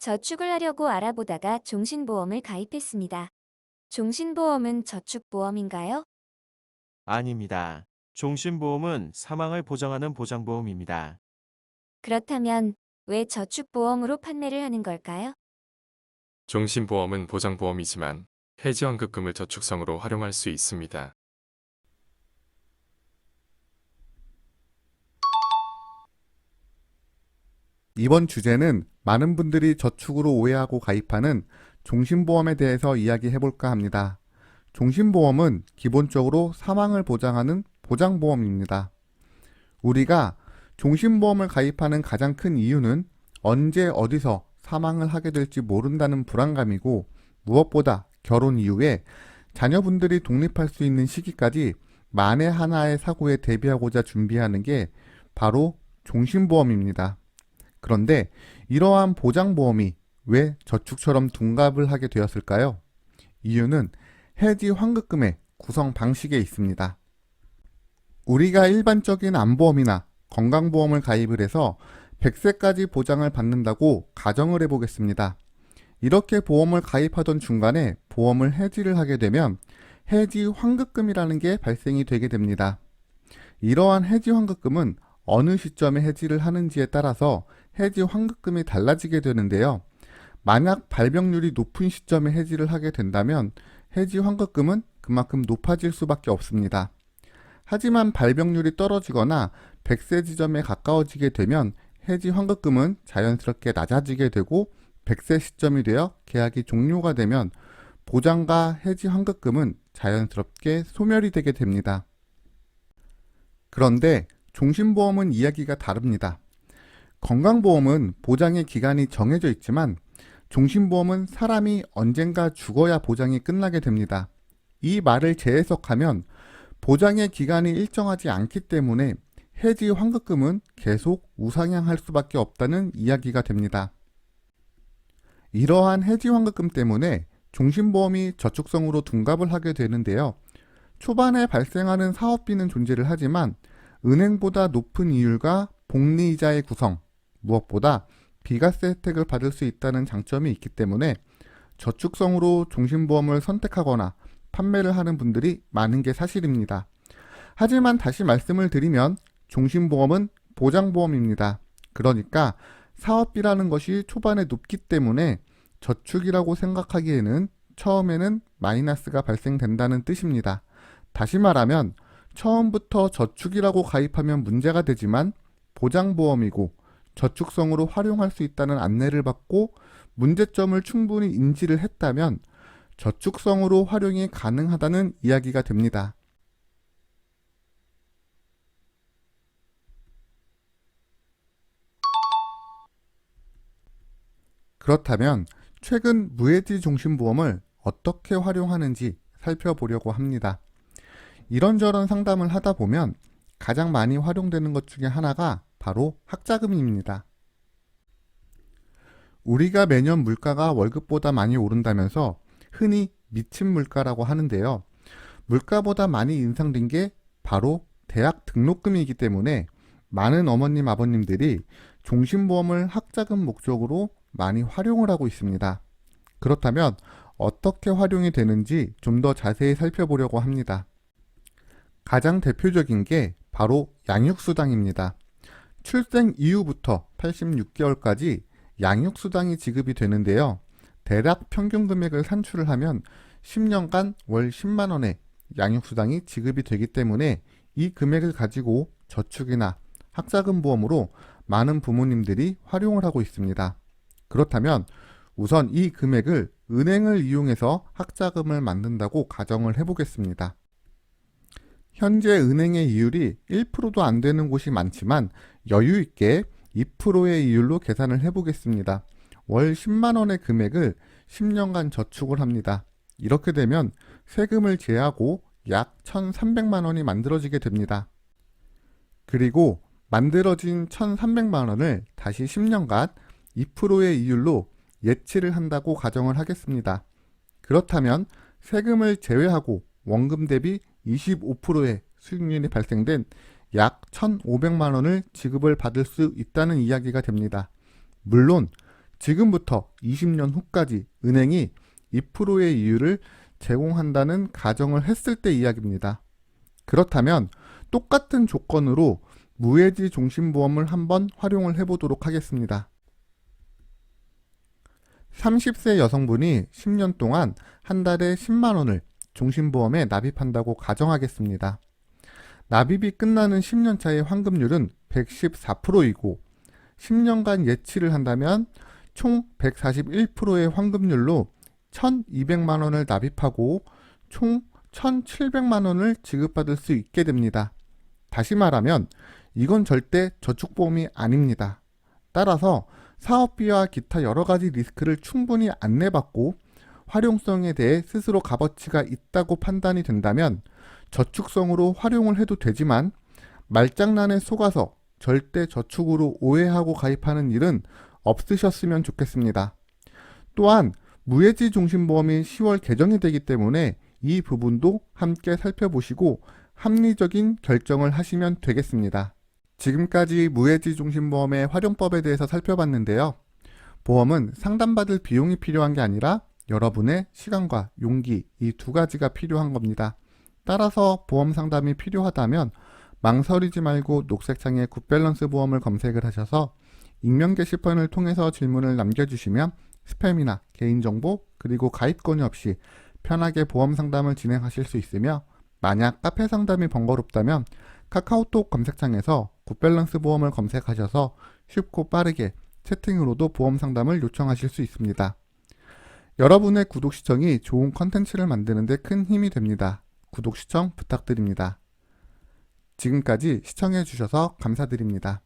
저축을 하려고 알아보다가 종신보험을 가입했습니다. 종신보험은 저축보험인가요? 아닙니다. 종신보험은 사망을 보장하는 보장보험입니다. 그렇다면 왜 저축보험으로 판매를 하는 걸까요? 종신보험은 보장보험이지만 해지환급금을 저축성으로 활용할 수 있습니다. 이번 주제는 많은 분들이 저축으로 오해하고 가입하는 종신보험에 대해서 이야기해 볼까 합니다. 종신보험은 기본적으로 사망을 보장하는 보장보험입니다. 우리가 종신보험을 가입하는 가장 큰 이유는 언제 어디서 사망을 하게 될지 모른다는 불안감이고, 무엇보다 결혼 이후에 자녀분들이 독립할 수 있는 시기까지 만에 하나의 사고에 대비하고자 준비하는 게 바로 종신보험입니다. 그런데 이러한 보장보험이 왜 저축처럼 둔갑을 하게 되었을까요? 이유는 해지 환급금의 구성 방식에 있습니다. 우리가 일반적인 암보험이나 건강보험을 가입을 해서 100세까지 보장을 받는다고 가정을 해보겠습니다. 이렇게 보험을 가입하던 중간에 보험을 해지를 하게 되면 해지 환급금이라는 게 발생이 되게 됩니다. 이러한 해지 환급금은 어느 시점에 해지를 하는지에 따라서 해지 환급금이 달라지게 되는데요. 만약 발병률이 높은 시점에 해지를 하게 된다면 해지 환급금은 그만큼 높아질 수밖에 없습니다. 하지만 발병률이 떨어지거나 100세 지점에 가까워지게 되면 해지 환급금은 자연스럽게 낮아지게 되고, 100세 시점이 되어 계약이 종료가 되면 보장과 해지 환급금은 자연스럽게 소멸이 되게 됩니다. 그런데 종신보험은 이야기가 다릅니다. 건강보험은 보장의 기간이 정해져 있지만 종신보험은 사람이 언젠가 죽어야 보장이 끝나게 됩니다. 이 말을 재해석하면 보장의 기간이 일정하지 않기 때문에 해지 환급금은 계속 우상향할 수밖에 없다는 이야기가 됩니다. 이러한 해지 환급금 때문에 종신보험이 저축성으로 둔갑을 하게 되는데요. 초반에 발생하는 사업비는 존재를 하지만 은행보다 높은 이율과 복리이자의 구성, 무엇보다 비과세 혜택을 받을 수 있다는 장점이 있기 때문에 저축성으로 종신보험을 선택하거나 판매를 하는 분들이 많은 게 사실입니다. 하지만 다시 말씀을 드리면 종신보험은 보장보험입니다. 그러니까 사업비라는 것이 초반에 높기 때문에 저축이라고 생각하기에는 처음에는 마이너스가 발생된다는 뜻입니다. 다시 말하면 처음부터 저축이라고 가입하면 문제가 되지만 보장보험이고 저축성으로 활용할 수 있다는 안내를 받고 문제점을 충분히 인지를 했다면 저축성으로 활용이 가능하다는 이야기가 됩니다. 그렇다면 최근 무해지 종신보험을 어떻게 활용하는지 살펴보려고 합니다. 이런저런 상담을 하다 보면 가장 많이 활용되는 것 중에 하나가 바로 학자금입니다. 우리가 매년 물가가 월급보다 많이 오른다면서 흔히 미친 물가라고 하는데요. 물가보다 많이 인상된 게 바로 대학 등록금이기 때문에 많은 어머님, 아버님들이 종신보험을 학자금 목적으로 많이 활용을 하고 있습니다. 그렇다면 어떻게 활용이 되는지 좀 더 자세히 살펴보려고 합니다. 가장 대표적인 게 바로 양육수당입니다. 출생 이후부터 86개월까지 양육수당이 지급이 되는데요. 대략 평균 금액을 산출을 하면 10년간 월 10만 원의 양육수당이 지급이 되기 때문에 이 금액을 가지고 저축이나 학자금 보험으로 많은 부모님들이 활용을 하고 있습니다. 그렇다면 우선 이 금액을 은행을 이용해서 학자금을 만든다고 가정을 해보겠습니다. 현재 은행의 이율이 1%도 안 되는 곳이 많지만 여유 있게 2%의 이율로 계산을 해보겠습니다. 월 10만 원의 금액을 10년간 저축을 합니다. 이렇게 되면 세금을 제하고 약 1,300만 원이 만들어지게 됩니다. 그리고 만들어진 1,300만 원을 다시 10년간 2%의 이율로 예치를 한다고 가정을 하겠습니다. 그렇다면 세금을 제외하고 원금 대비 25%의 수익률이 발생된 약 1,500만 원을 지급을 받을 수 있다는 이야기가 됩니다. 물론 지금부터 20년 후까지 은행이 2%의 이율을 제공한다는 가정을 했을 때 이야기입니다. 그렇다면 똑같은 조건으로 무해지 종신보험을 한번 활용을 해보도록 하겠습니다. 30세 여성분이 10년 동안 한 달에 10만 원을 종신보험에 납입한다고 가정하겠습니다. 납입이 끝나는 10년 차의 환급률은 114%이고 10년간 예치를 한다면 총 141%의 환급률로 1,200만 원을 납입하고 총 1,700만 원을 지급받을 수 있게 됩니다. 다시 말하면 이건 절대 저축보험이 아닙니다. 따라서 사업비와 기타 여러 가지 리스크를 충분히 안내받고 활용성에 대해 스스로 값어치가 있다고 판단이 된다면 저축성으로 활용을 해도 되지만 말장난에 속아서 절대 저축으로 오해하고 가입하는 일은 없으셨으면 좋겠습니다. 또한 무해지 종신보험이 10월 개정이 되기 때문에 이 부분도 함께 살펴보시고 합리적인 결정을 하시면 되겠습니다. 지금까지 무해지 종신보험의 활용법에 대해서 살펴봤는데요. 보험은 상담받을 비용이 필요한 게 아니라 여러분의 시간과 용기 이 두 가지가 필요한 겁니다. 따라서 보험 상담이 필요하다면 망설이지 말고 녹색창에 굿밸런스 보험을 검색을 하셔서 익명 게시판을 통해서 질문을 남겨주시면 스팸이나 개인정보 그리고 가입 권유 없이 편하게 보험 상담을 진행하실 수 있으며 만약 카페 상담이 번거롭다면 카카오톡 검색창에서 굿밸런스 보험을 검색하셔서 쉽고 빠르게 채팅으로도 보험 상담을 요청하실 수 있습니다. 여러분의 구독 시청이 좋은 컨텐츠를 만드는 데 큰 힘이 됩니다. 구독 시청 부탁드립니다. 지금까지 시청해 주셔서 감사드립니다.